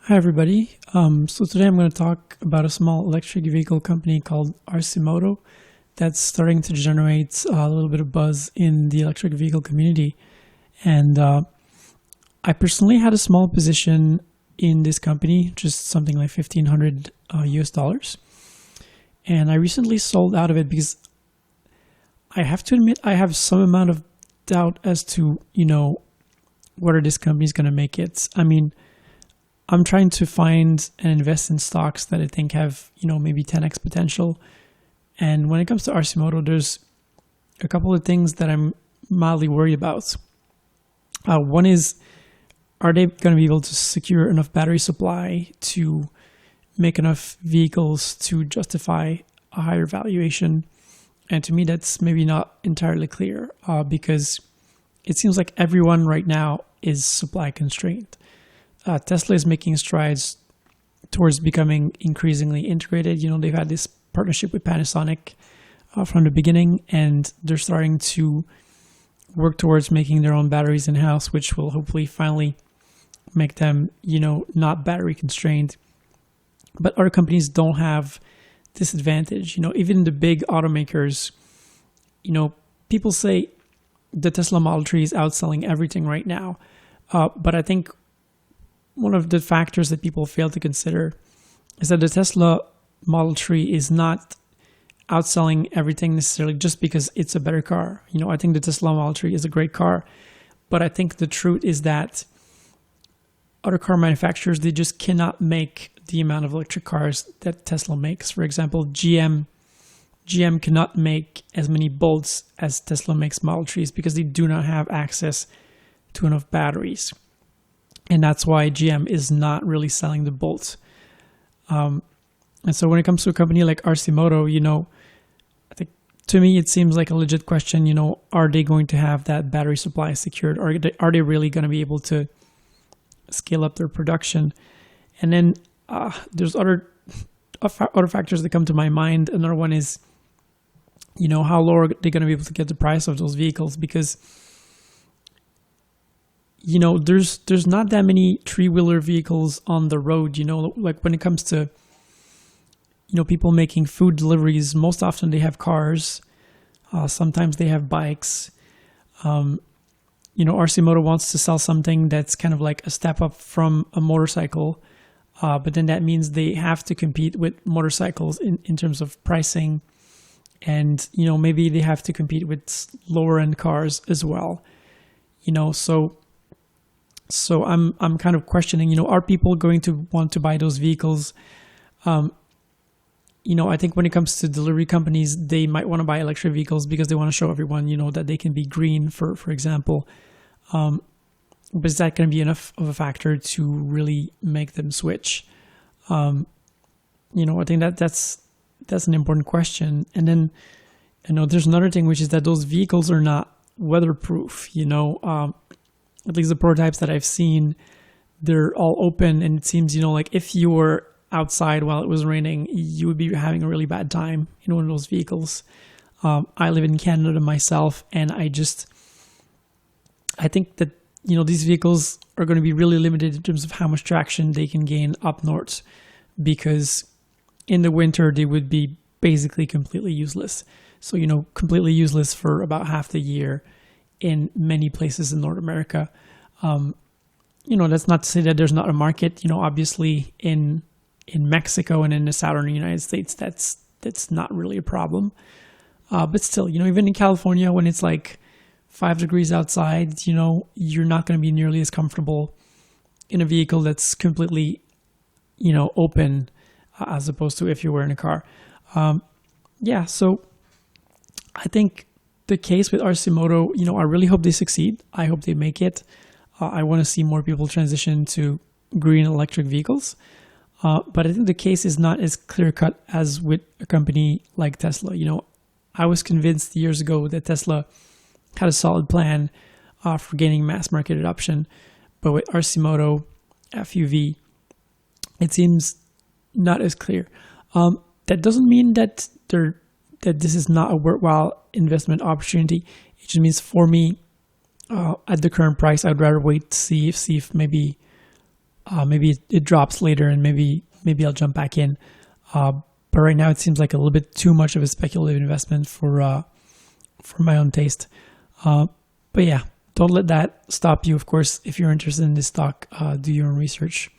Hi everybody. So today I'm going to talk about a small electric vehicle company called Arcimoto that's starting to generate a little bit of buzz in the electric vehicle community. And I personally had a small position in this company, just something like 1,500 US dollars. And I recently sold out of it because I have to admit I have some amount of doubt as to, whether this company is going to make it. I mean, I'm trying to find and invest in stocks that I think have, maybe 10x potential. And when it comes to Arcimoto, there's a couple of things that I'm mildly worried about. One is, are they going to be able to secure enough battery supply to make enough vehicles to justify a higher valuation? And to me, that's maybe not entirely clear because it seems like everyone right now is supply constrained. Tesla is making strides towards becoming increasingly integrated. They've had this partnership with Panasonic from the beginning, and they're starting to work towards making their own batteries in-house, which will hopefully finally make them, not battery constrained. But other companies don't have this advantage. Even the big automakers, people say the Tesla Model 3 is outselling everything right now. But I think one of the factors that people fail to consider is that the Tesla Model 3 is not outselling everything necessarily just because it's a better car. I think the Tesla Model 3 is a great car, but I think the truth is that other car manufacturers, they just cannot make the amount of electric cars that Tesla makes. For example, GM cannot make as many bolts as Tesla makes Model 3s because they do not have access to enough batteries. And that's why GM is not really selling the bolts. And so when it comes to a company like Arcimoto, I think to me it seems like a legit question. Are they going to have that battery supply secured? Are they really going to be able to scale up their production? And then there's other factors that come to my mind. Another one is, how low are they going to be able to get the price of those vehicles? Because there's not that many three-wheeler vehicles on the road, like when it comes to, people making food deliveries, most often they have cars. Sometimes they have bikes. Arcimoto wants to sell something that's kind of like a step up from a motorcycle. But then that means they have to compete with motorcycles in terms of pricing. And, maybe they have to compete with lower end cars as well. So I'm kind of questioning, are people going to want to buy those vehicles? I think when it comes to delivery companies, they might want to buy electric vehicles because they want to show everyone, that they can be green, for example. But is that going to be enough of a factor to really make them switch? I think that's an important question. And then, there's another thing, which is that those vehicles are not weatherproof. At least the prototypes that I've seen, they're all open, and it seems, like if you were outside while it was raining, you would be having a really bad time in one of those vehicles. I live in Canada myself, and I think that, these vehicles are going to be really limited in terms of how much traction they can gain up north, because in the winter, they would be basically completely useless. So, completely useless for about half the year in many places in North America. That's not to say that there's not a market, obviously in Mexico and in the southern United States, that's not really a problem. But still, even in California, when it's like 5 degrees outside, you're not going to be nearly as comfortable in a vehicle that's completely, open as opposed to if you were in a car. So I think the case with Arcimoto, I really hope they succeed. I hope they make it. I want to see more people transition to green electric vehicles. But I think the case is not as clear-cut as with a company like Tesla. I was convinced years ago that Tesla had a solid plan for gaining mass market adoption. But with Arcimoto, FUV, it seems not as clear. That doesn't mean that this is not a worthwhile investment opportunity. It just means for me, at the current price, I'd rather wait to see if maybe maybe it drops later, and maybe I'll jump back in. But right now, it seems like a little bit too much of a speculative investment for my own taste. But yeah, don't let that stop you. Of course, if you're interested in this stock, do your own research.